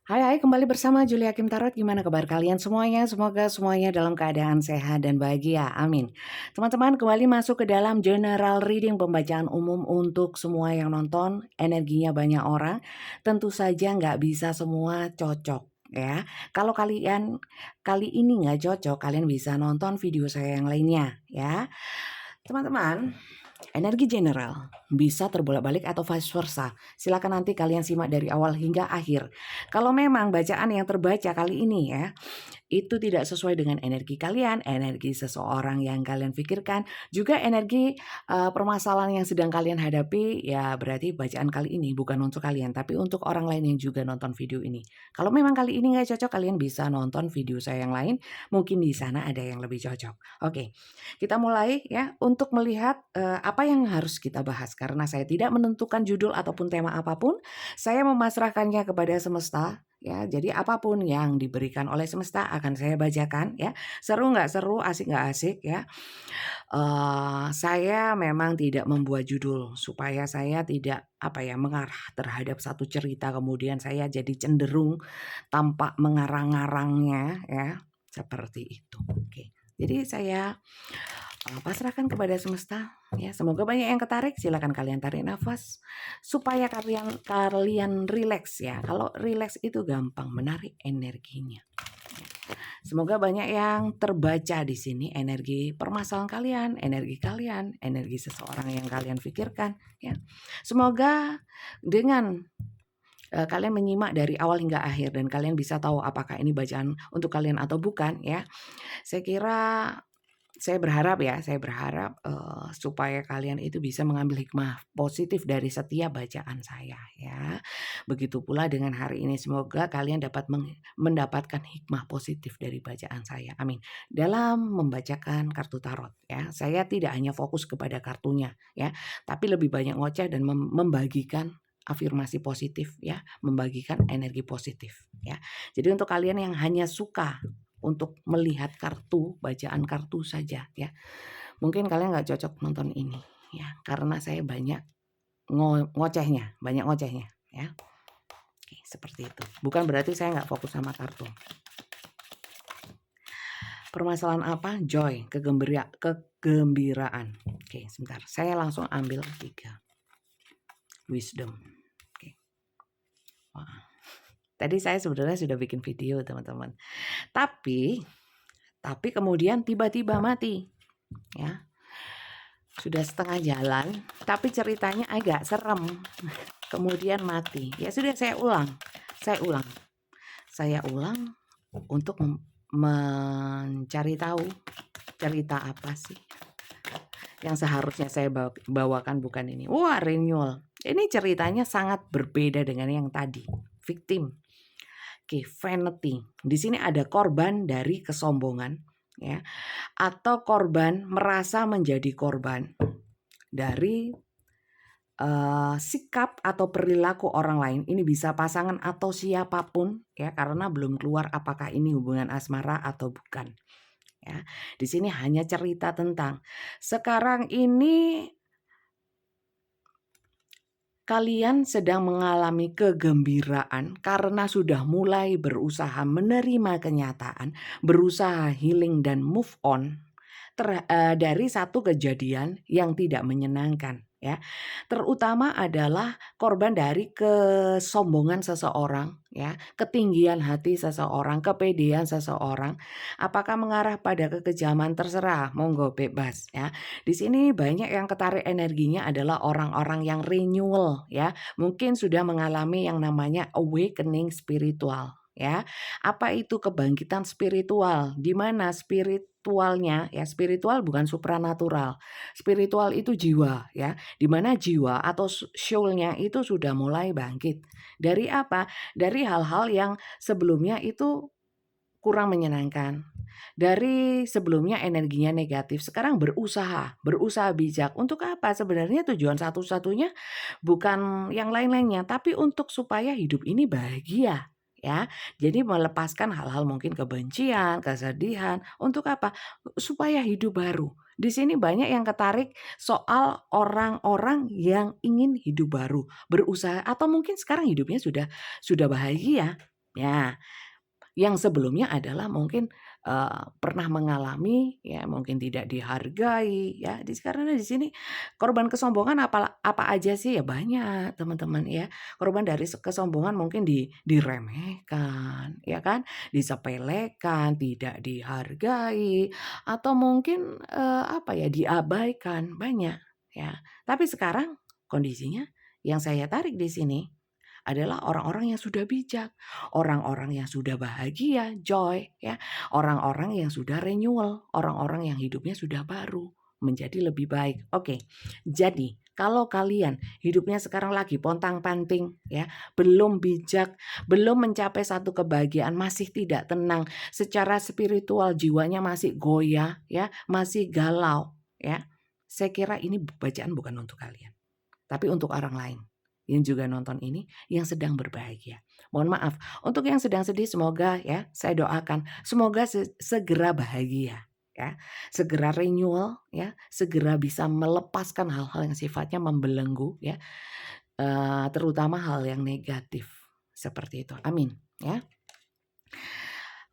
Hai hai, kembali bersama Julia Kim Tarot. Gimana kabar kalian semuanya? Semoga semuanya dalam keadaan sehat dan bahagia. Amin. Teman-teman, kembali masuk ke dalam general reading pembacaan umum untuk semua yang nonton. Energinya banyak orang. Tentu saja nggak bisa semua cocok ya. Kalau kalian kali ini nggak cocok, kalian bisa nonton video saya yang lainnya ya. Teman-teman, energi general bisa terbolak-balik atau vice versa. Silakan nanti kalian simak dari awal hingga akhir. Kalau memang bacaan yang terbaca kali ini ya, itu tidak sesuai dengan energi kalian, energi seseorang yang kalian pikirkan, juga energi permasalahan yang sedang kalian hadapi, ya berarti bacaan kali ini bukan untuk kalian, tapi untuk orang lain yang juga nonton video ini. Kalau memang kali ini nggak cocok, kalian bisa nonton video saya yang lain, mungkin di sana ada yang lebih cocok. Oke, kita mulai ya untuk melihat apa yang harus kita bahas. Karena saya tidak menentukan judul ataupun tema apapun, saya memasrahkannya kepada semesta. Ya, jadi apapun yang diberikan oleh semesta akan saya bacakan ya. Seru nggak seru, asik nggak asik ya. Saya memang tidak membuat judul supaya saya tidak apa ya mengarah terhadap satu cerita kemudian saya jadi cenderung tampak mengarang-ngarangnya ya seperti itu. Oke. Jadi saya pasrahkan kepada semesta ya. Semoga banyak yang ketarik. Silakan kalian tarik nafas supaya kalian rileks ya. Kalau rileks itu gampang menarik energinya. Semoga banyak yang terbaca di sini energi permasalahan kalian, energi seseorang yang kalian pikirkan ya. Semoga dengan kalian menyimak dari awal hingga akhir dan kalian bisa tahu apakah ini bacaan untuk kalian atau bukan ya. Saya kira saya berharap supaya kalian itu bisa mengambil hikmah positif dari setiap bacaan saya ya. Begitu pula dengan hari ini semoga kalian dapat mendapatkan hikmah positif dari bacaan saya. Amin. Dalam membacakan kartu tarot ya, saya tidak hanya fokus kepada kartunya ya, tapi lebih banyak ngoceh dan membagikan afirmasi positif ya, membagikan energi positif ya. Jadi untuk kalian yang hanya suka untuk melihat kartu, bacaan kartu saja ya. Mungkin kalian nggak cocok nonton ini ya, karena saya banyak banyak ngocehnya ya. Oke, seperti itu. Bukan berarti saya nggak fokus sama kartu. Permasalahan apa? Joy, kegembiraan. Oke, sebentar. Saya langsung ambil 3. Wisdom. Oke. Wah. Tadi saya sebenarnya sudah bikin video, teman-teman. Tapi kemudian tiba-tiba mati. Ya. Sudah setengah jalan, tapi ceritanya agak serem. Kemudian mati. Ya sudah saya ulang. Saya ulang untuk mencari tahu cerita apa sih yang seharusnya saya bawakan bukan ini. Wah, renewal. Ini ceritanya sangat berbeda dengan yang tadi. Victim. Oke, vanity. Di sini ada korban dari kesombongan ya, atau korban merasa menjadi korban dari sikap atau perilaku orang lain. Ini bisa pasangan atau siapapun ya, karena belum keluar apakah ini hubungan asmara atau bukan. Ya, di sini hanya cerita tentang sekarang ini kalian sedang mengalami kegembiraan karena sudah mulai berusaha menerima kenyataan, berusaha healing dan move on dari satu kejadian yang tidak menyenangkan ya. Terutama adalah korban dari kesombongan seseorang ya, ketinggian hati seseorang, kepedean seseorang. Apakah mengarah pada kekejaman terserah, monggo bebas ya. Di sini banyak yang ketarik energinya adalah orang-orang yang renewal ya. Mungkin sudah mengalami yang namanya awakening spiritual ya. Apa itu kebangkitan spiritual? Di mana spiritualnya ya, spiritual bukan supranatural. Spiritual itu jiwa ya. Di mana jiwa atau soul-nya itu sudah mulai bangkit. Dari apa? Dari hal-hal yang sebelumnya itu kurang menyenangkan. Dari sebelumnya energinya negatif, sekarang berusaha bijak. Untuk apa? Sebenarnya tujuan satu-satunya bukan yang lain-lainnya, tapi untuk supaya hidup ini bahagia. Ya, jadi melepaskan hal-hal mungkin kebencian, kesedihan. Untuk apa? Supaya hidup baru. Di sini banyak yang ketarik soal orang-orang yang ingin hidup baru, berusaha atau mungkin sekarang hidupnya sudah bahagia. Ya, yang sebelumnya adalah mungkin, pernah mengalami ya mungkin tidak dihargai ya karena di sini korban kesombongan apa aja sih? Ya banyak teman-teman ya. Korban dari kesombongan mungkin diremehkan ya kan, disepelekan, tidak dihargai, atau mungkin, apa ya, diabaikan, banyak ya. Tapi sekarang kondisinya yang saya tarik di sini adalah orang-orang yang sudah bijak, orang-orang yang sudah bahagia, joy, ya, orang-orang yang sudah renewal, orang-orang yang hidupnya sudah baru, menjadi lebih baik. Oke, jadi kalau kalian hidupnya sekarang lagi pontang-panting, ya, belum bijak, belum mencapai satu kebahagiaan, masih tidak tenang, secara spiritual jiwanya masih goyah, ya, masih galau, ya, saya kira ini bacaan bukan untuk kalian, tapi untuk orang lain yang juga nonton ini, yang sedang berbahagia. Mohon maaf, untuk yang sedang sedih semoga ya, saya doakan semoga segera bahagia ya, segera renewal ya, segera bisa melepaskan hal-hal yang sifatnya membelenggu ya, terutama hal yang negatif seperti itu. Amin ya.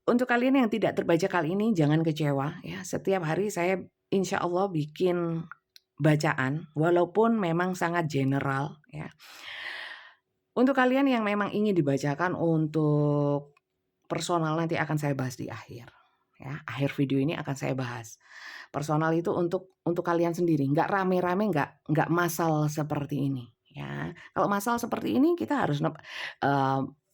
Untuk kalian yang tidak terbaca kali ini jangan kecewa ya. Setiap hari saya insya Allah bikin bacaan walaupun memang sangat general ya. Untuk kalian yang memang ingin dibacakan untuk personal nanti akan saya bahas di akhir ya. Akhir video ini akan saya bahas. Personal itu untuk kalian sendiri, nggak rame-rame, nggak massal seperti ini ya. Kalau massal seperti ini kita harus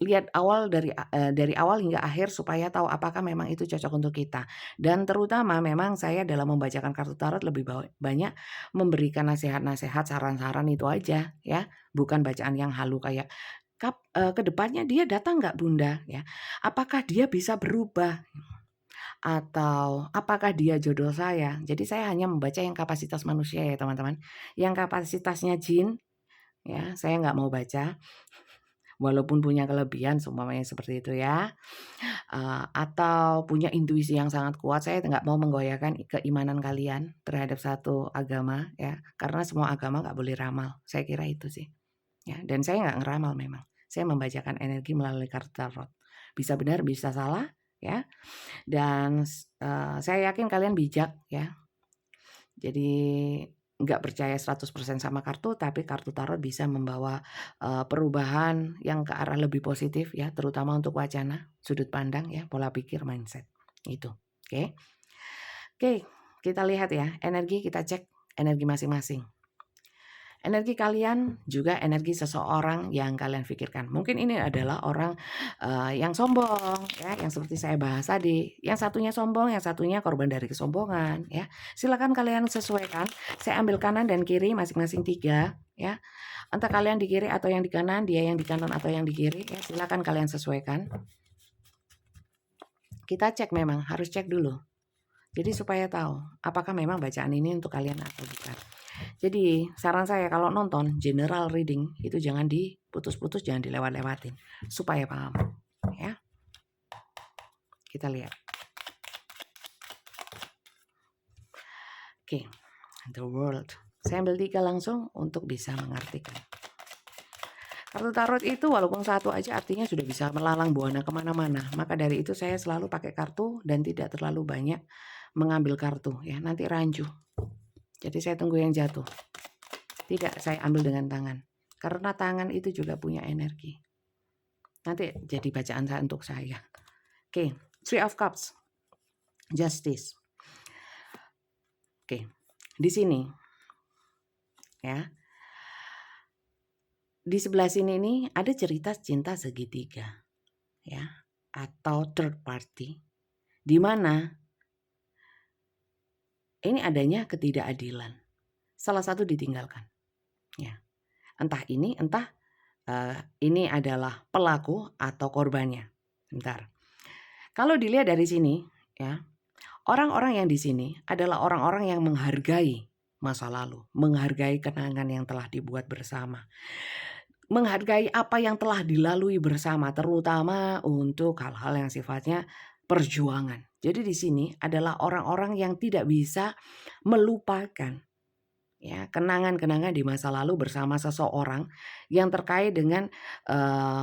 lihat awal dari awal hingga akhir supaya tahu apakah memang itu cocok untuk kita. Dan terutama memang saya dalam membacakan kartu tarot lebih banyak memberikan nasihat-nasihat, saran-saran itu aja ya, bukan bacaan yang halu kayak ke depannya dia datang nggak Bunda ya? Apakah dia bisa berubah? Atau apakah dia jodoh saya? Jadi saya hanya membaca yang kapasitas manusia ya teman-teman. Yang kapasitasnya jin ya saya nggak mau baca. Walaupun punya kelebihan seumpamanya seperti itu ya. Atau punya intuisi yang sangat kuat, saya nggak mau menggoyahkan keimanan kalian terhadap satu agama ya. Karena semua agama nggak boleh ramal. Saya kira itu sih. Ya, dan saya nggak ngeramal memang. Saya membacakan energi melalui kartu tarot. Bisa benar, bisa salah ya. Dan saya yakin kalian bijak ya. Jadi nggak percaya 100% sama kartu, tapi kartu tarot bisa membawa perubahan yang ke arah lebih positif ya, terutama untuk wacana, sudut pandang ya, pola pikir, mindset. Itu. Oke. Oke, kita lihat ya, energi kita cek energi masing-masing. Energi kalian juga energi seseorang yang kalian pikirkan. Mungkin ini adalah orang yang sombong, ya, yang seperti saya bahas tadi. Yang satunya sombong, yang satunya korban dari kesombongan, ya. Silakan kalian sesuaikan. Saya ambil kanan dan kiri masing-masing 3, ya. Entah kalian di kiri atau yang di kanan, dia yang di kanan atau yang di kiri, ya. Silakan kalian sesuaikan. Kita cek memang, harus cek dulu. Jadi supaya tahu apakah memang bacaan ini untuk kalian atau bukan. Jadi saran saya kalau nonton general reading itu jangan diputus-putus, jangan dilewat-lewatin supaya paham ya. Kita lihat. Oke, the world. Saya ambil 3 langsung untuk bisa mengartikan. Kartu tarot itu walaupun satu aja artinya sudah bisa melalang buana kemana-mana. Maka dari itu saya selalu pakai kartu dan tidak terlalu banyak mengambil kartu ya. Nanti rancu. Jadi saya tunggu yang jatuh. Tidak saya ambil dengan tangan. Karena tangan itu juga punya energi. Nanti jadi bacaan saya untuk saya. Oke, Three of Cups. Justice. Oke. Di sini ya. Di sebelah sini nih ada cerita cinta segitiga. Ya, atau third party. Di mana ini adanya ketidakadilan. Salah satu ditinggalkan. Ya. Entah ini adalah pelaku atau korbannya. Bentar. Kalau dilihat dari sini, ya, orang-orang yang di sini adalah orang-orang yang menghargai masa lalu, menghargai kenangan yang telah dibuat bersama, menghargai apa yang telah dilalui bersama, terutama untuk hal-hal yang sifatnya perjuangan. Jadi di sini adalah orang-orang yang tidak bisa melupakan, ya, kenangan-kenangan di masa lalu bersama seseorang yang terkait dengan,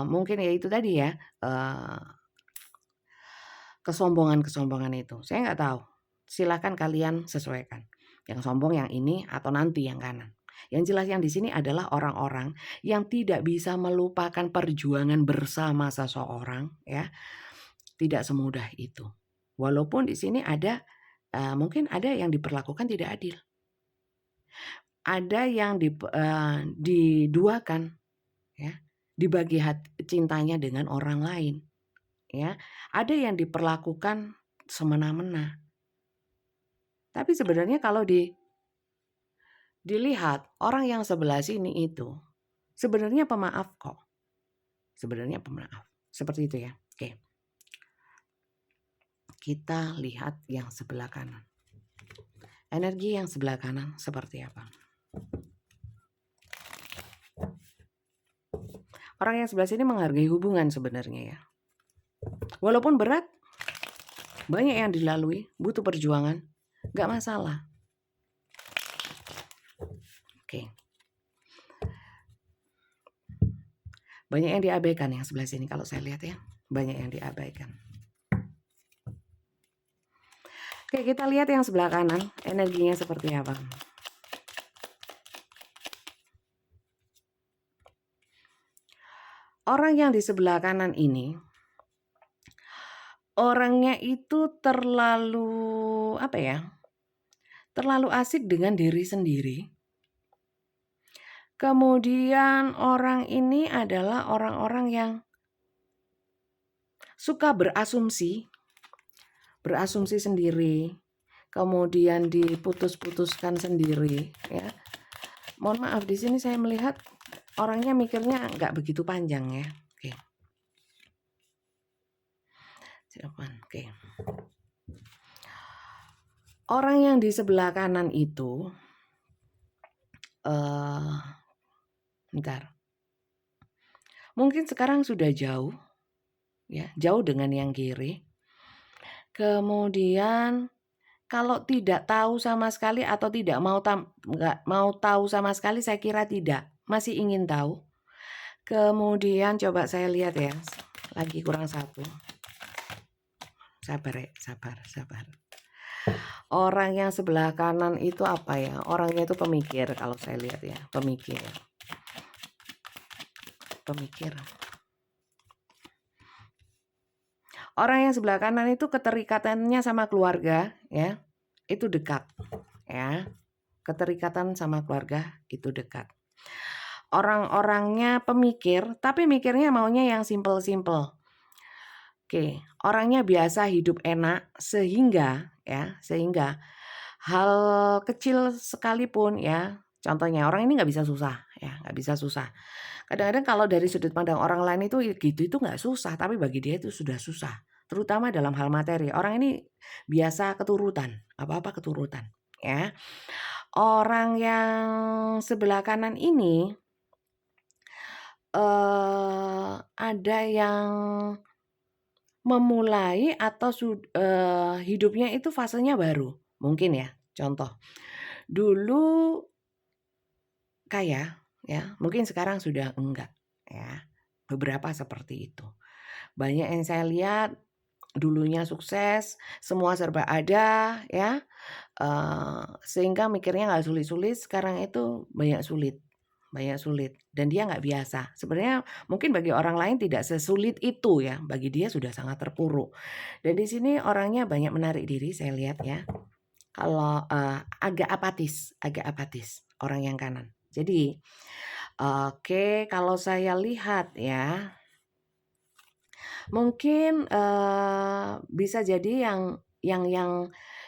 mungkin ya itu tadi ya, kesombongan-kesombongan itu. Saya nggak tahu, silakan kalian sesuaikan. Yang sombong yang ini atau nanti yang kanan. Yang jelas yang di sini adalah orang-orang yang tidak bisa melupakan perjuangan bersama seseorang ya, tidak semudah itu. Walaupun di sini ada, mungkin ada yang diperlakukan tidak adil. Ada yang diduakan ya, dibagi cintanya dengan orang lain ya. Ada yang diperlakukan semena-mena. Tapi sebenarnya kalau dilihat orang yang sebelah sini itu sebenarnya pemaaf kok. Sebenarnya pemaaf. Seperti itu ya. Oke. Kita lihat yang sebelah kanan. Energi yang sebelah kanan seperti apa? Orang yang sebelah sini menghargai hubungan sebenarnya ya. Walaupun berat, banyak yang dilalui, butuh perjuangan, gak masalah. Oke. Banyak yang diabaikan yang sebelah sini kalau saya lihat ya. Banyak yang diabaikan. Oke, kita lihat yang sebelah kanan, energinya seperti apa. Orang yang di sebelah kanan ini, orangnya itu terlalu terlalu asik dengan diri sendiri. Kemudian orang ini adalah orang-orang yang suka berasumsi sendiri, kemudian diputus-putuskan sendiri ya. Mohon maaf, di sini saya melihat orangnya mikirnya nggak begitu panjang ya. Oke. Oke. Orang yang di sebelah kanan itu, mungkin sekarang sudah jauh, ya, jauh dengan yang kiri. Kemudian kalau tidak tahu sama sekali atau tidak nggak mau tahu sama sekali, saya kira tidak, masih ingin tahu. Kemudian coba saya lihat ya, lagi kurang satu. Sabar ya, sabar. Orang yang sebelah kanan itu apa ya? Orangnya itu pemikir kalau saya lihat ya, pemikir. Orang yang sebelah kanan itu keterikatannya sama keluarga ya, itu dekat ya. Keterikatan sama keluarga itu dekat. Orang-orangnya pemikir, tapi mikirnya maunya yang simple-simple. Oke, orangnya biasa hidup enak sehingga hal kecil sekalipun ya, contohnya orang ini nggak bisa susah ya, nggak bisa susah. Kadang-kadang kalau dari sudut pandang orang lain itu gitu itu nggak susah, tapi bagi dia itu sudah susah. Terutama dalam hal materi. Orang ini biasa keturutan, apa-apa keturutan ya. Orang yang sebelah kanan ini ada yang memulai atau hidupnya itu fasenya baru. Mungkin ya, contoh. Dulu kaya ya, mungkin sekarang sudah enggak ya. Beberapa seperti itu. Banyak yang saya lihat dulunya sukses, semua serba ada ya. Sehingga mikirnya nggak sulit-sulit, sekarang itu banyak sulit dan dia nggak biasa. Sebenarnya mungkin bagi orang lain tidak sesulit itu ya, bagi dia sudah sangat terpuruk. Dan di sini orangnya banyak menarik diri saya lihat ya. Kalau agak apatis orang yang kanan. Jadi oke, kalau saya lihat ya, mungkin bisa jadi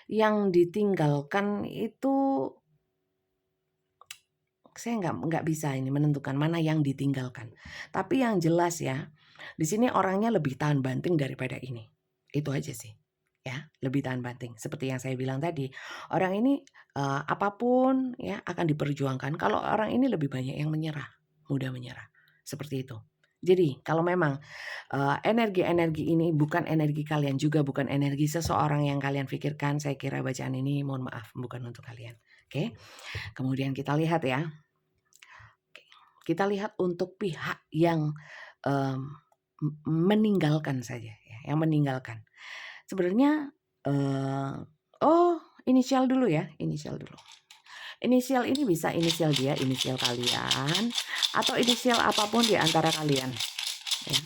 yang ditinggalkan itu, saya nggak bisa ini menentukan mana yang ditinggalkan. Tapi yang jelas ya, di sini orangnya lebih tahan banting daripada ini. Itu aja sih. Ya, lebih tahan banting. Seperti yang saya bilang tadi, orang ini apapun ya akan diperjuangkan. Kalau orang ini lebih banyak yang menyerah, mudah menyerah. Seperti itu. Jadi, kalau memang energi-energi ini bukan energi kalian, juga bukan energi seseorang yang kalian pikirkan, saya kira bacaan ini mohon maaf bukan untuk kalian. Oke. Kemudian kita lihat ya. Kita lihat untuk pihak yang meninggalkan saja ya, yang meninggalkan. Sebenarnya inisial dulu ya, inisial dulu. Inisial ini bisa inisial dia, inisial kalian, atau inisial apapun di antara kalian. Ya.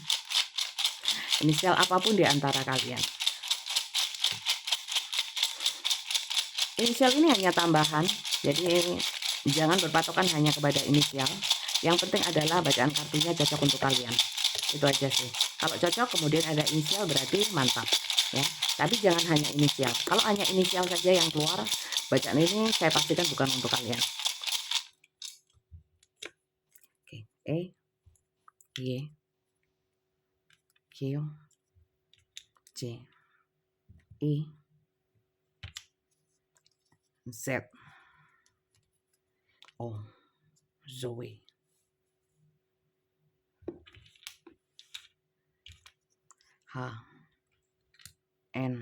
Inisial apapun di antara kalian. Inisial ini hanya tambahan, jadi jangan berpatokan hanya kepada inisial. Yang penting adalah bacaan kartunya cocok untuk kalian. Itu aja sih. Kalau cocok kemudian ada inisial berarti mantap. Ya, tapi jangan hanya inisial. Kalau hanya inisial saja yang keluar, bacaan ini saya pastikan bukan untuk kalian. Oke, E, Y, Q, C, I, Z, O, Zoe, H, N,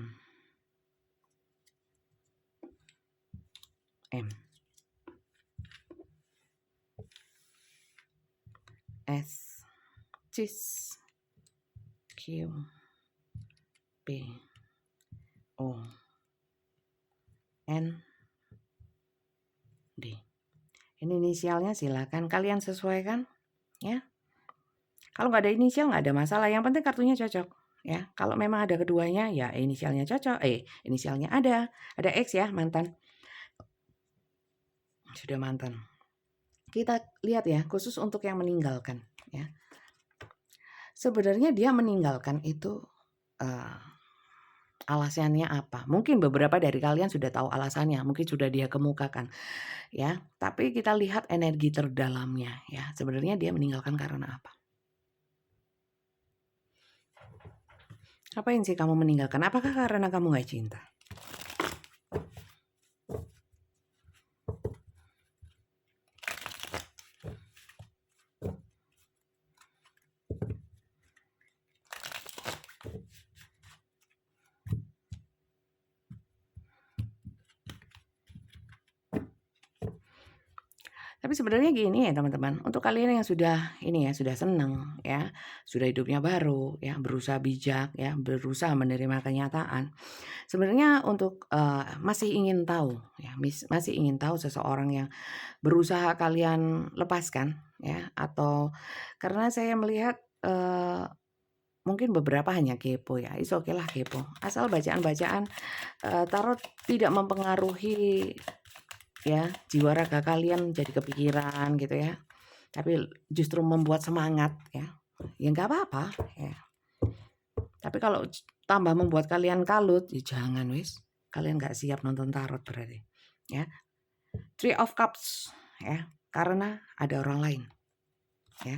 M, S, Cis, Q, P, O, N, D. Ini inisialnya silakan kalian sesuaikan ya. Kalau nggak ada inisial nggak ada masalah. Yang penting kartunya cocok ya. Kalau memang ada keduanya ya inisialnya cocok. Inisialnya ada X ya, mantan. Sudah mantan. Kita lihat ya, khusus untuk yang meninggalkan ya. Sebenarnya dia meninggalkan itu alasannya apa? Mungkin beberapa dari kalian sudah tahu alasannya, mungkin sudah dia kemukakan ya. Tapi kita lihat energi terdalamnya ya. Sebenarnya dia meninggalkan karena apa? Ngapain sih kamu meninggalkan? Apakah karena kamu nggak cinta? Tapi sebenarnya gini ya teman-teman, untuk kalian yang sudah ini ya, sudah senang ya, sudah hidupnya baru ya, berusaha bijak ya, berusaha menerima kenyataan. Sebenarnya untuk masih ingin tahu ya, masih ingin tahu seseorang yang berusaha kalian lepaskan ya, atau karena saya melihat mungkin beberapa hanya kepo ya, oke lah kepo. Asal bacaan-bacaan tarot tidak mempengaruhi ya jiwa raga kalian jadi kepikiran gitu ya, tapi justru membuat semangat ya nggak apa-apa ya. Tapi kalau tambah membuat kalian kalut ya jangan wis, kalian nggak siap nonton tarot berarti ya. Three of Cups ya, karena ada orang lain ya.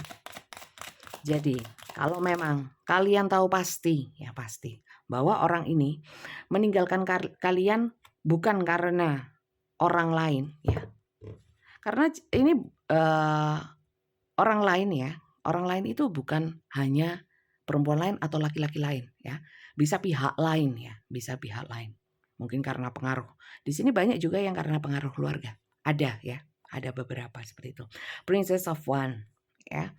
Jadi kalau memang kalian tahu pasti ya, pasti bahwa orang ini meninggalkan kalian bukan karena orang lain ya. Karena ini orang lain ya. Orang lain itu bukan hanya perempuan lain atau laki-laki lain ya. Bisa pihak lain ya, bisa pihak lain. Mungkin karena pengaruh. Di sini banyak juga yang karena pengaruh keluarga. Ada ya, ada beberapa seperti itu. Princess of Wands ya.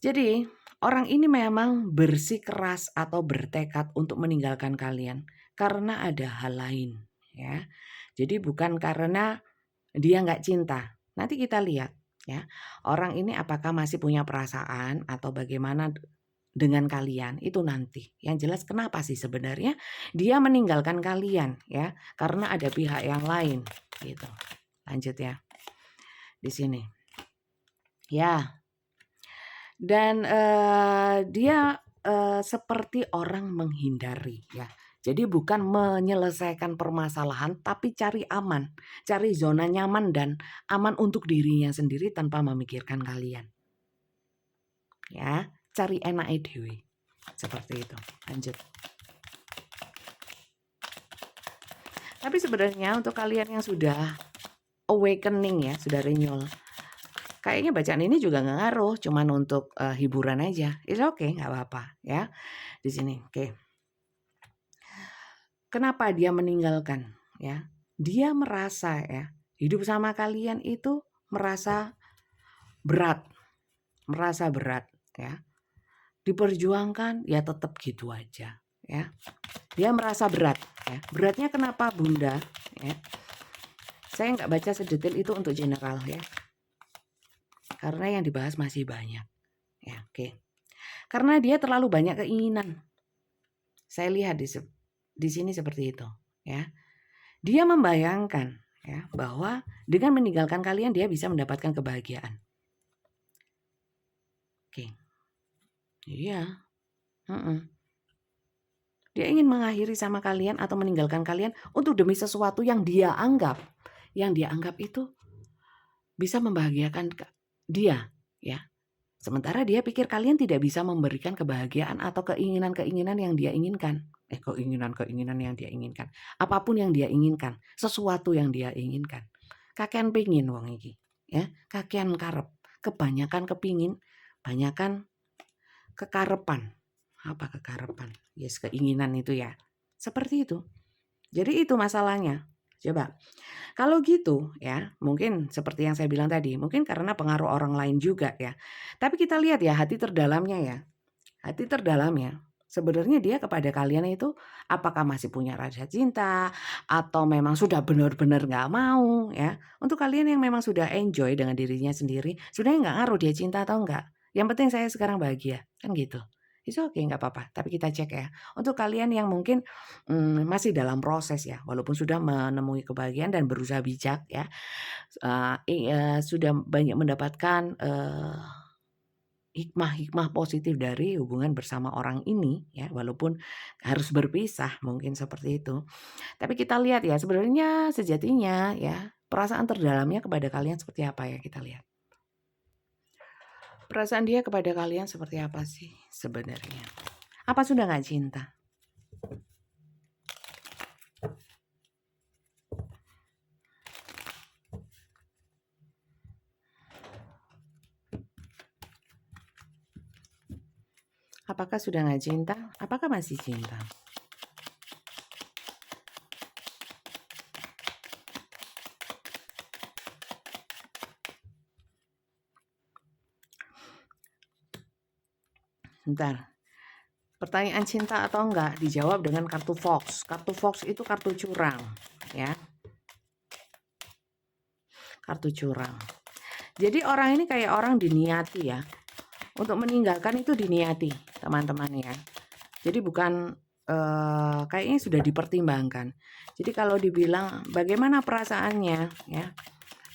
Jadi orang ini memang bersikeras atau bertekad untuk meninggalkan kalian karena ada hal lain ya. Jadi bukan karena dia nggak cinta. Nanti kita lihat ya, orang ini apakah masih punya perasaan atau bagaimana dengan kalian itu nanti. Yang jelas kenapa sih sebenarnya dia meninggalkan kalian ya, karena ada pihak yang lain gitu. Lanjut ya. Di sini. Ya. Dan dia seperti orang menghindari ya. Jadi bukan menyelesaikan permasalahan tapi cari aman, cari zona nyaman dan aman untuk dirinya sendiri tanpa memikirkan kalian. Ya, cari enake dhewe. Seperti itu. Lanjut. Tapi sebenarnya untuk kalian yang sudah awakening ya, sudah renewal, kayaknya bacaan ini juga nggak ngaruh, cuman untuk hiburan aja. It's okay, nggak apa-apa ya. Di sini, oke. Kenapa dia meninggalkan? Ya, dia merasa ya, Hidup sama kalian itu merasa berat ya. Diperjuangkan ya tetap gitu aja ya. Dia merasa berat ya. Beratnya kenapa Bunda ya? Saya nggak baca sedetail itu untuk general ya. Karena yang dibahas masih banyak ya. Oke. Karena dia terlalu banyak keinginan. Saya lihat di sini seperti itu ya. Dia membayangkan ya bahwa dengan meninggalkan kalian dia bisa mendapatkan kebahagiaan. Oke. Iya. Dia ingin mengakhiri sama kalian atau meninggalkan kalian untuk demi sesuatu yang dia anggap itu bisa membahagiakan dia ya. Sementara dia pikir kalian tidak bisa memberikan kebahagiaan atau keinginan-keinginan yang dia inginkan. Keinginan-keinginan yang dia inginkan. Apapun yang dia inginkan, sesuatu yang dia inginkan. Kakean pingin wong iki, ya. Kakean karep, kebanyakan kepingin, banyakan kekarepan. Apa kekarepan? Yes, keinginan itu ya. Seperti itu. Jadi itu masalahnya. Coba. Kalau gitu ya, mungkin seperti yang saya bilang tadi, mungkin karena pengaruh orang lain juga ya. Tapi kita lihat ya hati terdalamnya ya. Hati terdalamnya sebenarnya dia kepada kalian itu apakah masih punya rasa cinta atau memang sudah benar-benar nggak mau ya. Untuk kalian yang memang sudah enjoy dengan dirinya sendiri, sebenarnya nggak ngaruh dia cinta atau enggak. Yang penting saya sekarang bahagia, kan gitu. Itu oke nggak apa-apa, tapi kita cek ya. Untuk kalian yang mungkin masih dalam proses ya, walaupun sudah menemui kebahagiaan dan berusaha bijak ya, sudah banyak mendapatkan hikmah-hikmah positif dari hubungan bersama orang ini ya, walaupun harus berpisah mungkin seperti itu. Tapi kita lihat ya sebenarnya sejatinya ya, perasaan terdalamnya kepada kalian seperti apa ya kita lihat. Perasaan dia kepada kalian seperti apa sih sebenarnya? Apa sudah nggak cinta? Apakah sudah nggak cinta? Apakah masih cinta? Bentar. Pertanyaan cinta atau enggak dijawab dengan kartu Fox. Kartu Fox itu kartu curang, ya. Kartu curang. Jadi orang ini kayak orang diniati ya. Untuk meninggalkan itu diniati, teman-teman ya. Jadi bukan kayaknya sudah dipertimbangkan. Jadi kalau dibilang bagaimana perasaannya ya.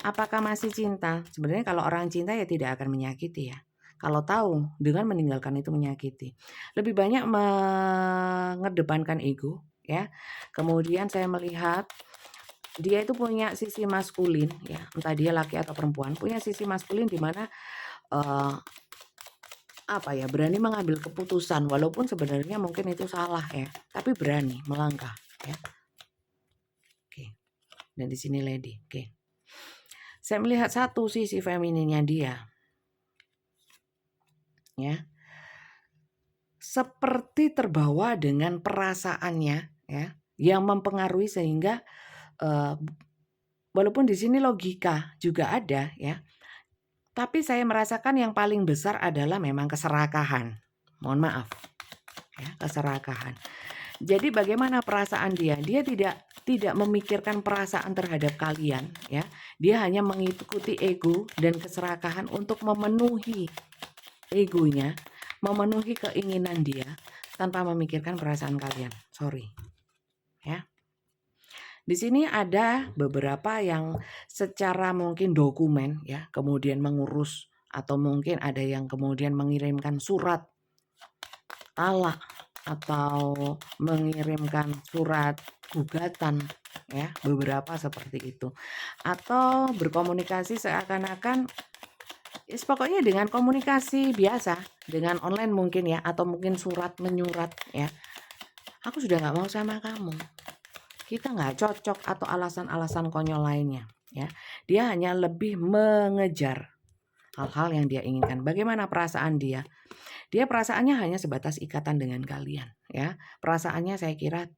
Apakah masih cinta? Sebenarnya kalau orang cinta ya tidak akan menyakiti ya. Kalau tahu dengan meninggalkan itu menyakiti. Lebih banyak mengedepankan ego ya. Kemudian saya melihat dia itu punya sisi maskulin ya, entah dia laki atau perempuan, punya sisi maskulin di mana berani mengambil keputusan walaupun sebenarnya mungkin itu salah ya, tapi berani melangkah ya. Oke. Dan di sini lady. Oke. Saya melihat satu sisi femininnya dia. Ya. Seperti terbawa dengan perasaannya ya, yang mempengaruhi sehingga walaupun di sini logika juga ada ya. Tapi saya merasakan yang paling besar adalah memang keserakahan. Mohon maaf. Ya, keserakahan. Jadi bagaimana perasaan dia? Dia tidak memikirkan perasaan terhadap kalian ya. Dia hanya mengikuti ego dan keserakahan untuk memenuhi egonya, memenuhi keinginan dia tanpa memikirkan perasaan kalian. Sorry. Ya. Di sini ada beberapa yang secara mungkin dokumen ya, kemudian mengurus atau mungkin ada yang kemudian mengirimkan surat talak atau mengirimkan surat gugatan ya, beberapa seperti itu. Atau berkomunikasi seakan-akan pokoknya dengan komunikasi biasa, dengan online mungkin ya, atau mungkin surat menyurat ya. Aku sudah nggak mau sama kamu. Kita nggak cocok atau alasan-alasan konyol lainnya ya. Dia hanya lebih mengejar hal-hal yang dia inginkan. Bagaimana perasaan dia? Dia perasaannya hanya sebatas ikatan dengan kalian ya. Perasaannya saya kira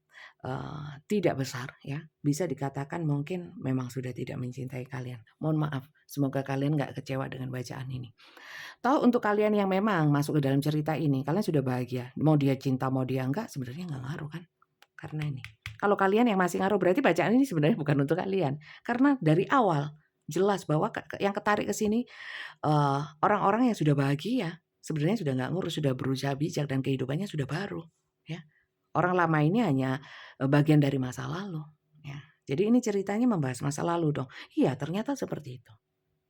tidak besar ya, bisa dikatakan mungkin memang sudah tidak mencintai kalian. Mohon maaf, semoga kalian nggak kecewa dengan bacaan ini. Toh untuk kalian yang memang masuk ke dalam cerita ini, kalian sudah bahagia. Mau dia cinta, mau dia enggak, sebenarnya nggak ngaruh kan? Karena ini. Kalau kalian yang masih ngaruh, berarti bacaan ini sebenarnya bukan untuk kalian. Karena dari awal jelas bahwa yang ketarik ke sini orang-orang yang sudah bahagia, sebenarnya sudah nggak ngurus, sudah berusaha bijak dan kehidupannya sudah baru, ya. Orang lama ini hanya bagian dari masa lalu, ya. Jadi ini ceritanya membahas masa lalu dong. Iya, ternyata seperti itu.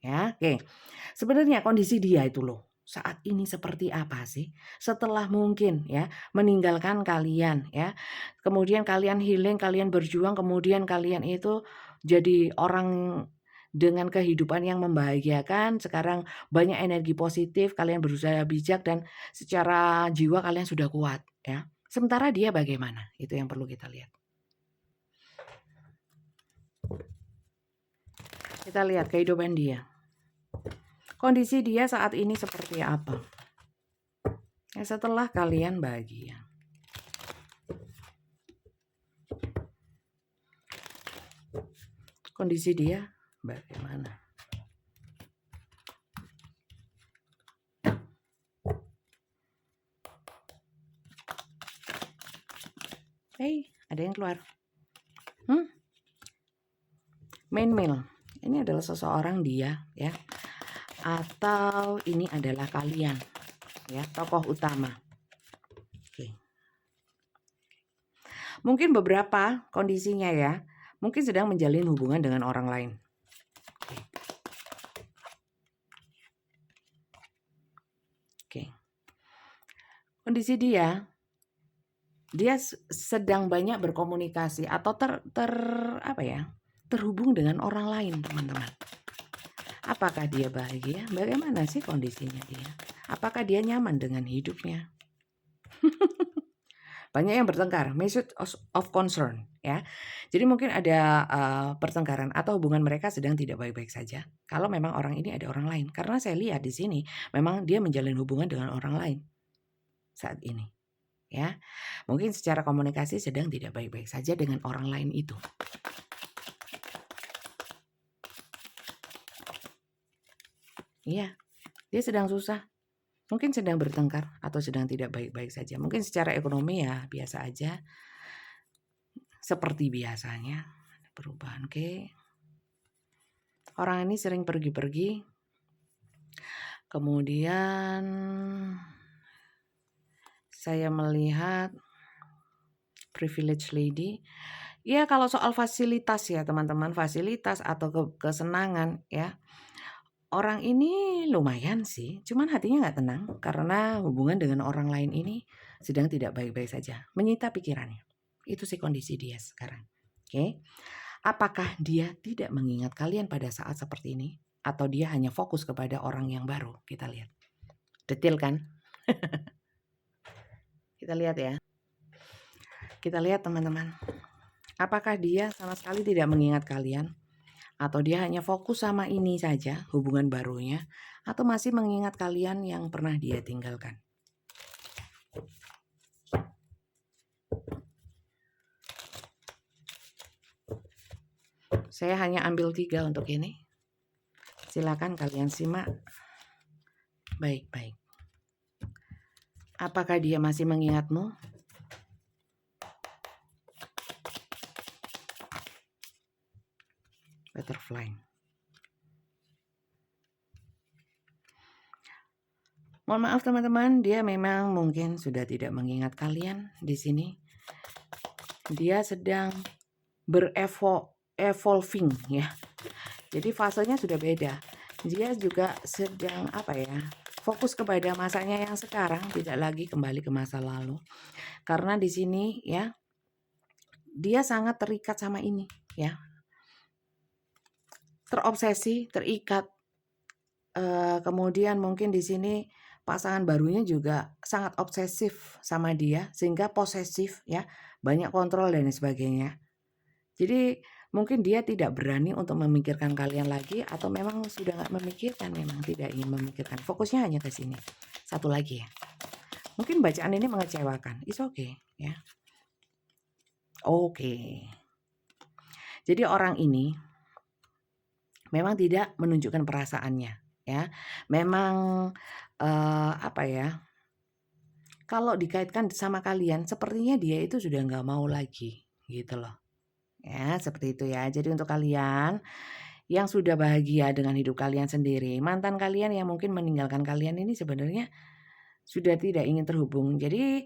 Ya, oke. Sebenarnya kondisi dia itu loh, saat ini seperti apa sih? Setelah mungkin ya meninggalkan kalian ya. Kemudian kalian healing, kalian berjuang, kemudian kalian itu jadi orang dengan kehidupan yang membahagiakan, sekarang banyak energi positif, kalian berusaha bijak dan secara jiwa kalian sudah kuat ya. Sementara dia bagaimana? Itu yang perlu kita lihat. Kita lihat kehidupan dia. Kondisi dia saat ini seperti apa? Ya, setelah kalian bahagia. Kondisi dia bagaimana? Hey, ada yang keluar. Main male. Ini adalah seseorang dia ya. Atau ini adalah kalian ya, tokoh utama. Oke. Mungkin beberapa kondisinya ya, mungkin sedang menjalin hubungan dengan orang lain. Oke. Kondisi dia sedang banyak berkomunikasi atau terhubung dengan orang lain, teman-teman. Apakah dia bahagia? Bagaimana sih kondisinya dia? Apakah dia nyaman dengan hidupnya? Banyak yang bertengkar, message of concern ya. Jadi mungkin ada pertengkaran atau hubungan mereka sedang tidak baik-baik saja. Kalau memang orang ini ada orang lain, karena saya lihat di sini memang dia menjalin hubungan dengan orang lain saat ini. Ya, mungkin secara komunikasi sedang tidak baik-baik saja dengan orang lain itu. Iya, dia sedang susah. Mungkin sedang bertengkar atau sedang tidak baik-baik saja. Mungkin secara ekonomi ya biasa aja. Seperti biasanya. Perubahan, oke. Orang ini sering pergi-pergi. Kemudian saya melihat privilege lady. Ya kalau soal fasilitas ya teman-teman, fasilitas atau kesenangan ya. Orang ini lumayan sih, cuman hatinya nggak tenang karena hubungan dengan orang lain ini sedang tidak baik-baik saja, menyita pikirannya. Itu sih kondisi dia sekarang. Oke. Apakah dia tidak mengingat kalian pada saat seperti ini atau dia hanya fokus kepada orang yang baru? Kita lihat. Detail kan? Kita lihat ya. Kita lihat teman-teman. Apakah dia sama sekali tidak mengingat kalian? Atau dia hanya fokus sama ini saja, hubungan barunya, atau masih mengingat kalian yang pernah dia tinggalkan. Saya hanya ambil 3 untuk ini. Silakan kalian simak baik-baik. Apakah dia masih mengingatmu? Butterfly. Mohon maaf teman-teman, dia memang mungkin sudah tidak mengingat kalian di sini. Dia sedang evolving ya. Jadi fasenya sudah beda. Dia juga sedang fokus kepada masanya yang sekarang, tidak lagi kembali ke masa lalu. Karena di sini ya, dia sangat terikat sama ini ya. Terobsesi, terikat. Kemudian mungkin di sini pasangan barunya juga sangat obsesif sama dia sehingga posesif ya, banyak kontrol dan sebagainya. Jadi mungkin dia tidak berani untuk memikirkan kalian lagi atau memang sudah nggak memikirkan, memang tidak ingin memikirkan. Fokusnya hanya ke sini. Satu lagi ya. Mungkin bacaan ini mengecewakan. It's okay ya. Oke. Jadi orang ini memang tidak menunjukkan perasaannya, ya. Memang, apa ya, kalau dikaitkan sama kalian sepertinya dia itu sudah nggak mau lagi, gitu loh. Ya, seperti itu ya. Jadi untuk kalian yang sudah bahagia dengan hidup kalian sendiri, mantan kalian yang mungkin meninggalkan kalian ini sebenarnya sudah tidak ingin terhubung. Jadi,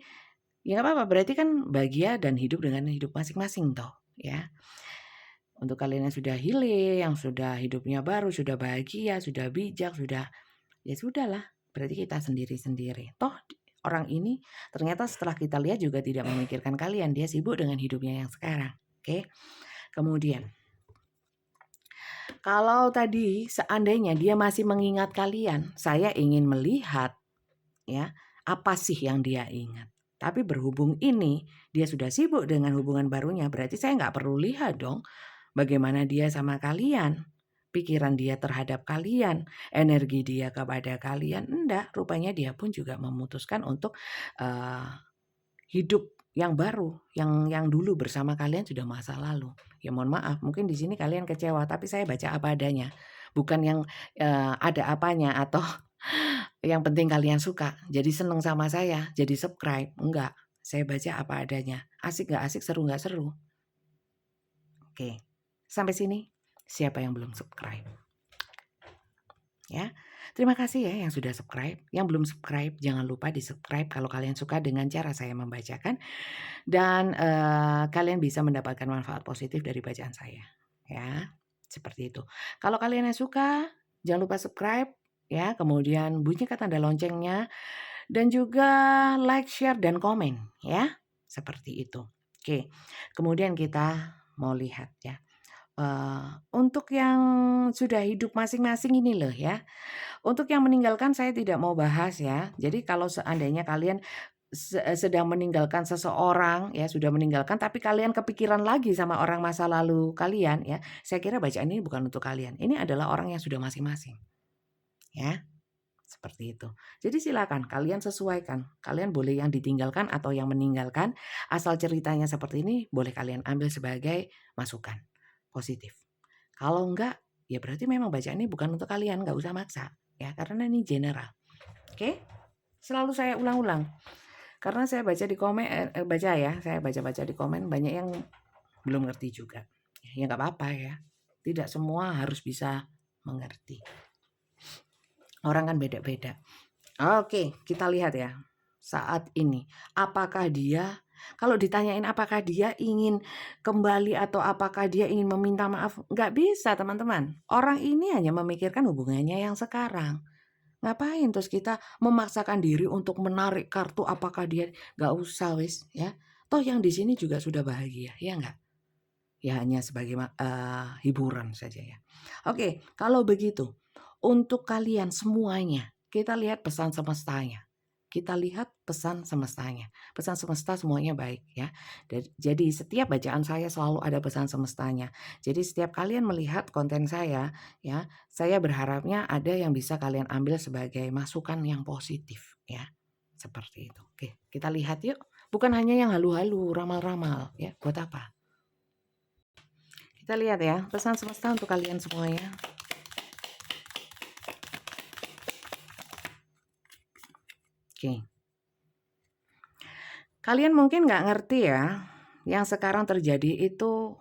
ya nggak apa-apa, berarti kan bahagia dan hidup dengan hidup masing-masing toh, ya. Untuk kalian yang sudah healing, yang sudah hidupnya baru, sudah bahagia, sudah bijak, sudah ya sudahlah, berarti kita sendiri-sendiri. Toh orang ini ternyata setelah kita lihat juga tidak memikirkan kalian, dia sibuk dengan hidupnya yang sekarang. Oke. Kemudian, kalau tadi seandainya dia masih mengingat kalian, saya ingin melihat ya, apa sih yang dia ingat. Tapi berhubung ini dia sudah sibuk dengan hubungan barunya, berarti saya nggak perlu lihat dong bagaimana dia sama kalian, pikiran dia terhadap kalian, energi dia kepada kalian. Enggak, rupanya dia pun juga memutuskan untuk uh, hidup yang baru, yang dulu bersama kalian sudah masa lalu. Ya mohon maaf, mungkin di sini kalian kecewa, tapi saya baca apa adanya. Bukan yang ada apanya atau yang penting kalian suka, jadi seneng sama saya, jadi subscribe. Enggak, saya baca apa adanya. Asik nggak asik, seru nggak seru. Oke, sampai sini siapa yang belum subscribe? Ya, terima kasih ya yang sudah subscribe. Yang belum subscribe, jangan lupa di subscribe kalau kalian suka dengan cara saya membacakan. Dan kalian bisa mendapatkan manfaat positif dari bacaan saya. Ya, seperti itu. Kalau kalian yang suka, jangan lupa subscribe. Ya, kemudian bunyikan tanda loncengnya. Dan juga like, share, dan komen ya. Seperti itu. Oke, kemudian kita mau lihat ya. Untuk yang sudah hidup masing-masing ini loh ya. Untuk yang meninggalkan saya tidak mau bahas ya. Jadi kalau seandainya kalian sedang meninggalkan seseorang ya, sudah meninggalkan tapi kalian kepikiran lagi sama orang masa lalu kalian ya, saya kira bacaan ini bukan untuk kalian. Ini adalah orang yang sudah masing-masing. Ya. Seperti itu. Jadi silakan kalian sesuaikan. Kalian boleh yang ditinggalkan atau yang meninggalkan. Asal ceritanya seperti ini boleh kalian ambil sebagai masukan positif. Kalau enggak, ya berarti memang bacaan ini bukan untuk kalian. Enggak usah maksa. Ya, karena ini general. Oke? Selalu saya ulang-ulang. Karena saya baca di komen, baca ya. Saya baca-baca di komen banyak yang belum ngerti juga. Ya nggak apa-apa ya. Tidak semua harus bisa mengerti. Orang kan beda-beda. Oke, kita lihat ya. Saat ini, apakah dia kalau ditanyain apakah dia ingin kembali atau apakah dia ingin meminta maaf, nggak bisa teman-teman. Orang ini hanya memikirkan hubungannya yang sekarang. Ngapain terus kita memaksakan diri untuk menarik kartu apakah dia nggak usah wis ya. Toh yang di sini juga sudah bahagia, ya nggak? Ya hanya sebagai hiburan saja ya. Oke, kalau begitu, untuk kalian semuanya, kita lihat pesan semestanya. Kita lihat pesan semestanya. Pesan semesta semuanya baik ya. Jadi setiap bacaan saya selalu ada pesan semestanya. Jadi setiap kalian melihat konten saya ya, saya berharapnya ada yang bisa kalian ambil sebagai masukan yang positif ya. Seperti itu. Oke, kita lihat yuk. Bukan hanya yang halu-halu, ramal-ramal ya. Buat apa? Kita lihat ya, pesan semesta untuk kalian semuanya. Oke. Kalian mungkin nggak ngerti ya, yang sekarang terjadi itu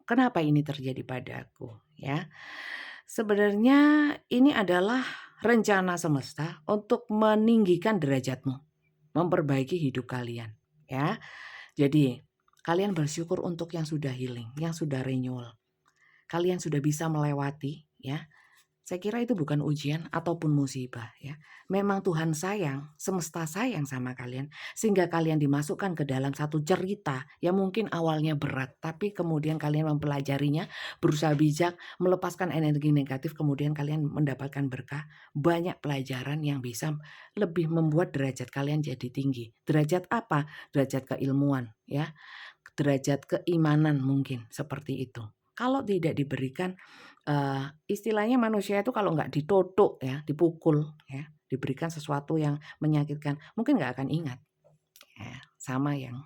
kenapa ini terjadi padaku ya. Sebenarnya ini adalah rencana semesta untuk meninggikan derajatmu, memperbaiki hidup kalian ya. Jadi, kalian bersyukur untuk yang sudah healing, yang sudah renewal. Kalian sudah bisa melewati ya. Saya kira itu bukan ujian ataupun musibah ya. Memang Tuhan sayang, semesta sayang sama kalian sehingga kalian dimasukkan ke dalam satu cerita yang mungkin awalnya berat tapi kemudian kalian mempelajarinya, berusaha bijak, melepaskan energi negatif kemudian kalian mendapatkan berkah, banyak pelajaran yang bisa lebih membuat derajat kalian jadi tinggi. Derajat apa? Derajat keilmuan ya. Derajat keimanan mungkin seperti itu. Kalau tidak diberikan istilahnya manusia itu kalau nggak ditotok ya, dipukul ya, diberikan sesuatu yang menyakitkan, mungkin nggak akan ingat ya, sama yang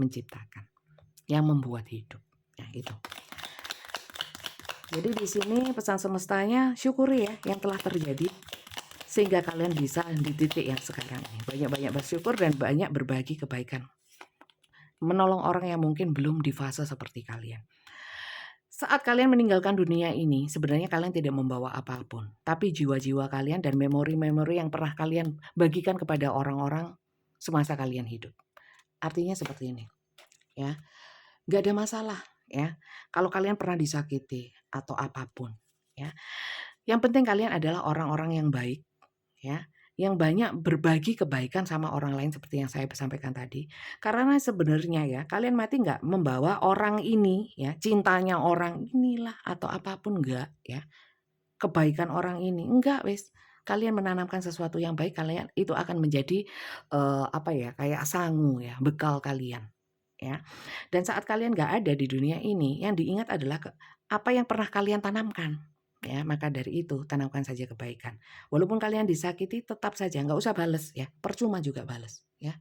menciptakan. yang membuat hidup. Nah, itu. Jadi di sini pesan semestanya, syukuri ya yang telah terjadi sehingga kalian bisa di titik yang sekarang ini. Banyak-banyak bersyukur dan banyak berbagi kebaikan. Menolong orang yang mungkin belum di fase seperti kalian. Saat kalian meninggalkan dunia ini, sebenarnya kalian tidak membawa apapun, tapi jiwa-jiwa kalian dan memori-memori yang pernah kalian bagikan kepada orang-orang semasa kalian hidup. Artinya seperti ini, ya. Nggak ada masalah, ya. Kalau kalian pernah disakiti atau apapun, ya. Yang penting kalian adalah orang-orang yang baik, ya, yang banyak berbagi kebaikan sama orang lain seperti yang saya sampaikan tadi. Karena sebenarnya ya, kalian mati nggak membawa orang ini, ya, cintanya orang inilah atau apapun enggak, ya. Kebaikan orang ini, enggak wes. Kalian menanamkan sesuatu yang baik, kalian itu akan menjadi apa ya, kayak sangu ya, bekal kalian, ya. Dan saat kalian nggak ada di dunia ini, yang diingat adalah apa yang pernah kalian tanamkan. Ya, maka dari itu tanamkan saja kebaikan. Walaupun kalian disakiti, tetap saja nggak usah bales ya, percuma juga bales ya.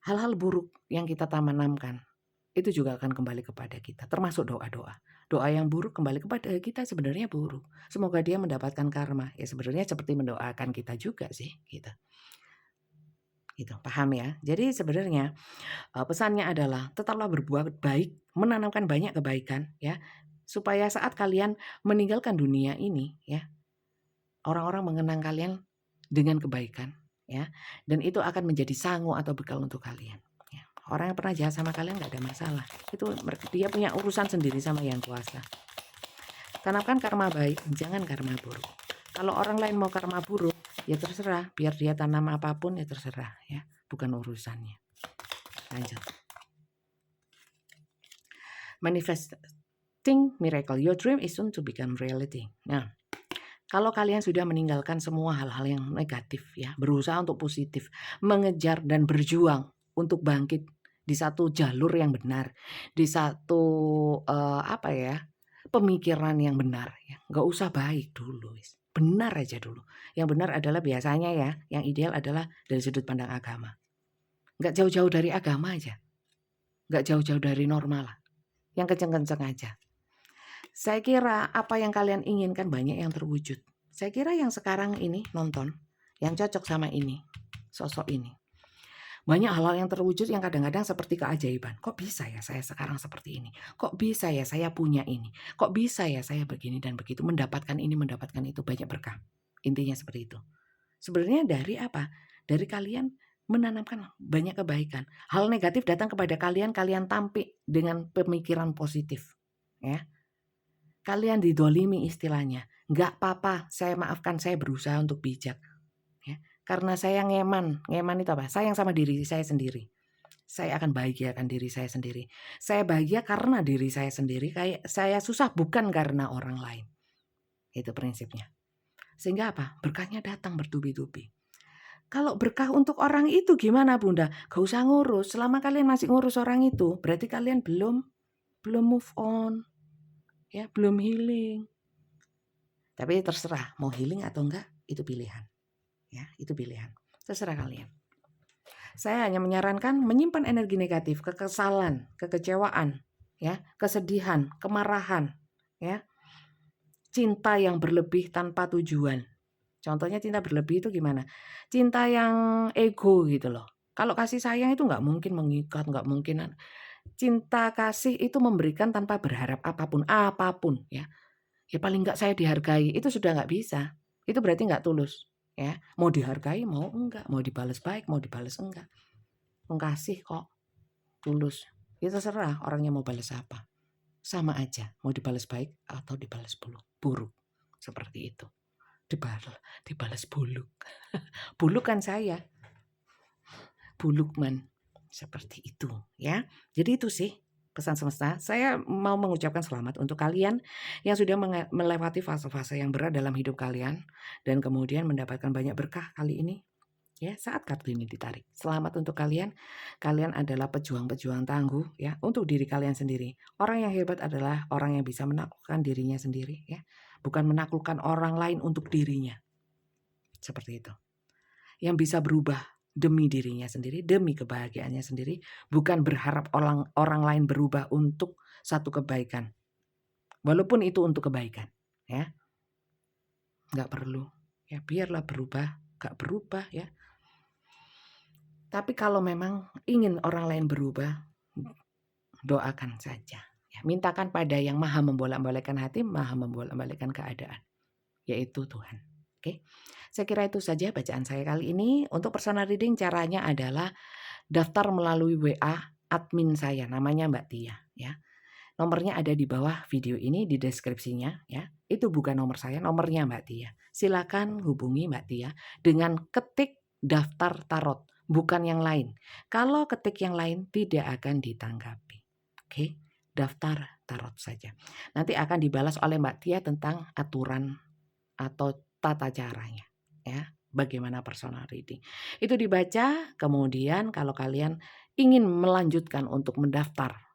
Hal-hal buruk yang kita tanamkan itu juga akan kembali kepada kita, termasuk doa-doa. Doa yang buruk kembali kepada kita sebenarnya buruk. Semoga dia mendapatkan karma. Ya sebenarnya seperti mendoakan kita juga sih, gitu. Gitu, paham ya? Jadi sebenarnya pesannya adalah tetaplah berbuat baik, menanamkan banyak kebaikan ya, supaya saat kalian meninggalkan dunia ini ya, orang-orang mengenang kalian dengan kebaikan ya, dan itu akan menjadi sangu atau bekal untuk kalian. Ya. Orang yang pernah jahat sama kalian nggak ada masalah, itu dia punya urusan sendiri sama yang kuasa. Tanamkan karma baik, jangan karma buruk. Kalau orang lain mau karma buruk, ya terserah, biar dia tanam apapun ya terserah ya, bukan urusannya. Lanjut. Manifesting miracle. Your dream is soon to become reality. Nah, kalau kalian sudah meninggalkan semua hal-hal yang negatif ya, berusaha untuk positif, mengejar dan berjuang untuk bangkit di satu jalur yang benar, di satu apa ya, pemikiran yang benar ya. Nggak usah baik dulu, benar aja dulu. Yang benar adalah biasanya ya, yang ideal adalah dari sudut pandang agama. Nggak jauh-jauh dari agama aja, nggak jauh-jauh dari normal lah. Yang kenceng-kenceng aja. Saya kira apa yang kalian inginkan banyak yang terwujud. Saya kira yang sekarang ini nonton, yang cocok sama ini, sosok ini. Banyak hal-hal yang terwujud yang kadang-kadang seperti keajaiban. Kok bisa ya saya sekarang seperti ini? Kok bisa ya saya punya ini? Kok bisa ya saya begini dan begitu? Mendapatkan ini, mendapatkan itu, banyak berkah. Intinya seperti itu. Sebenarnya dari apa? Dari kalian menanamkan banyak kebaikan. Hal negatif datang kepada kalian, kalian tampik dengan pemikiran positif. Ya. Kalian didolimi istilahnya. Nggak apa-apa, saya maafkan, saya berusaha untuk bijak. Ya. Karena saya ngeman itu apa? Sayang sama diri saya sendiri. Saya akan bahagiakan diri saya sendiri. Saya bahagia karena diri saya sendiri. Kayak saya susah bukan karena orang lain. Itu prinsipnya. Sehingga apa? Berkahnya datang bertubi-tubi. Kalau berkah untuk orang itu gimana Bunda? Gak usah ngurus. Selama kalian masih ngurus orang itu, berarti kalian belum move on. Ya, belum healing. Tapi terserah mau healing atau enggak, itu pilihan. Ya, itu pilihan. Terserah kalian. Saya hanya menyarankan menyimpan energi negatif, kekesalan, kekecewaan, ya, kesedihan, kemarahan, ya. Cinta yang berlebih tanpa tujuan. Contohnya cinta berlebih itu gimana? Cinta yang ego gitu loh. Kalau kasih sayang itu nggak mungkin mengikat, nggak mungkin. Cinta kasih itu memberikan tanpa berharap apapun ya. Ya paling nggak saya dihargai, itu sudah nggak bisa. Itu berarti nggak tulus. Ya, mau dihargai, mau enggak, mau dibalas baik, mau dibalas enggak. Mengkasih kok tulus. Itu terserah orangnya mau balas apa. Sama aja, mau dibalas baik atau dibalas buruk. Seperti itu. Dibalas buluk. Buluk kan saya. Bulukman. Seperti itu ya. Jadi itu sih pesan semesta. Saya mau mengucapkan selamat untuk kalian yang sudah melewati fase-fase yang berat dalam hidup kalian dan kemudian mendapatkan banyak berkah kali ini. Ya, saat kartu ini ditarik. Selamat untuk kalian. Kalian adalah pejuang-pejuang tangguh ya untuk diri kalian sendiri. Orang yang hebat adalah orang yang bisa menaklukkan dirinya sendiri ya, bukan menaklukkan orang lain untuk dirinya. Seperti itu. Yang bisa berubah demi dirinya sendiri, demi kebahagiaannya sendiri, bukan berharap orang lain berubah untuk satu kebaikan. Walaupun itu untuk kebaikan, ya. Nggak perlu. Ya biarlah berubah, nggak berubah ya. Tapi kalau memang ingin orang lain berubah, doakan saja. Ya, mintakan pada yang maha membolak-balikkan hati, maha membolak-balikkan keadaan, yaitu Tuhan. Oke, saya kira itu saja bacaan saya kali ini. Untuk personal reading caranya adalah daftar melalui WA admin saya, namanya Mbak Tia ya. Nomornya ada di bawah video ini di deskripsinya ya. Itu bukan nomor saya, nomornya Mbak Tia. Silakan hubungi Mbak Tia dengan ketik daftar tarot, bukan yang lain. Kalau ketik yang lain tidak akan ditanggapi. Oke, daftar tarot saja. Nanti akan dibalas oleh Mbak Tia tentang aturan atau tata caranya ya. Bagaimana personal reading. Itu dibaca, kemudian kalau kalian ingin melanjutkan untuk mendaftar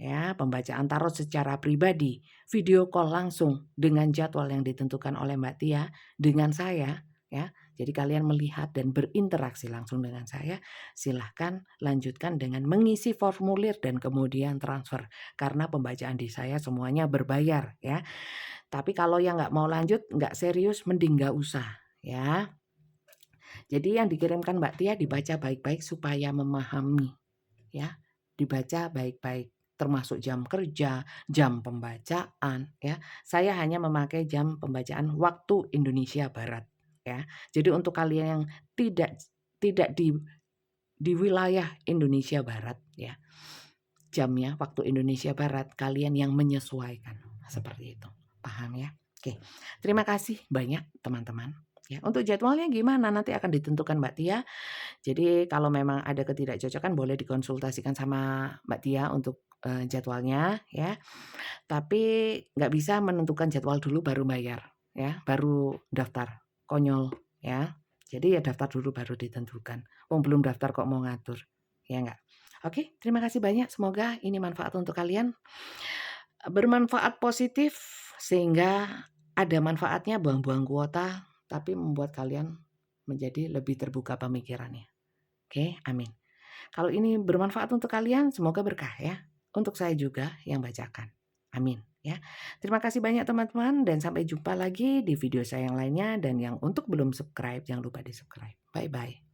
ya pembacaan tarot secara pribadi, video call langsung dengan jadwal yang ditentukan oleh Mbak Tia dengan saya ya. Jadi kalian melihat dan berinteraksi langsung dengan saya, silahkan lanjutkan dengan mengisi formulir dan kemudian transfer karena pembacaan di saya semuanya berbayar ya. Tapi kalau yang nggak mau lanjut, nggak serius, mending nggak usah ya. Jadi yang dikirimkan Mbak Tia dibaca baik-baik supaya memahami ya. Dibaca baik-baik termasuk jam kerja, jam pembacaan ya. Saya hanya memakai jam pembacaan waktu Indonesia Barat ya. Jadi untuk kalian yang tidak di wilayah Indonesia Barat ya. Jamnya waktu Indonesia Barat kalian yang menyesuaikan seperti itu. Paham ya? Oke. Terima kasih banyak teman-teman. Ya, untuk jadwalnya gimana nanti akan ditentukan Mbak Tia. Jadi kalau memang ada ketidakcocokan boleh dikonsultasikan sama Mbak Tia untuk jadwalnya ya. Tapi nggak bisa menentukan jadwal dulu baru bayar ya, baru daftar. Konyol ya. Jadi ya daftar dulu baru ditentukan. Wong belum daftar kok mau ngatur. Ya enggak? Oke, terima kasih banyak. Semoga ini manfaat untuk kalian. Bermanfaat positif sehingga ada manfaatnya buang-buang kuota tapi membuat kalian menjadi lebih terbuka pemikirannya. Oke, amin. Kalau ini bermanfaat untuk kalian, semoga berkah ya. Untuk saya juga yang bacakan. Amin ya. Terima kasih banyak teman-teman dan sampai jumpa lagi di video saya yang lainnya dan yang untuk belum subscribe jangan lupa di-subscribe. Bye bye.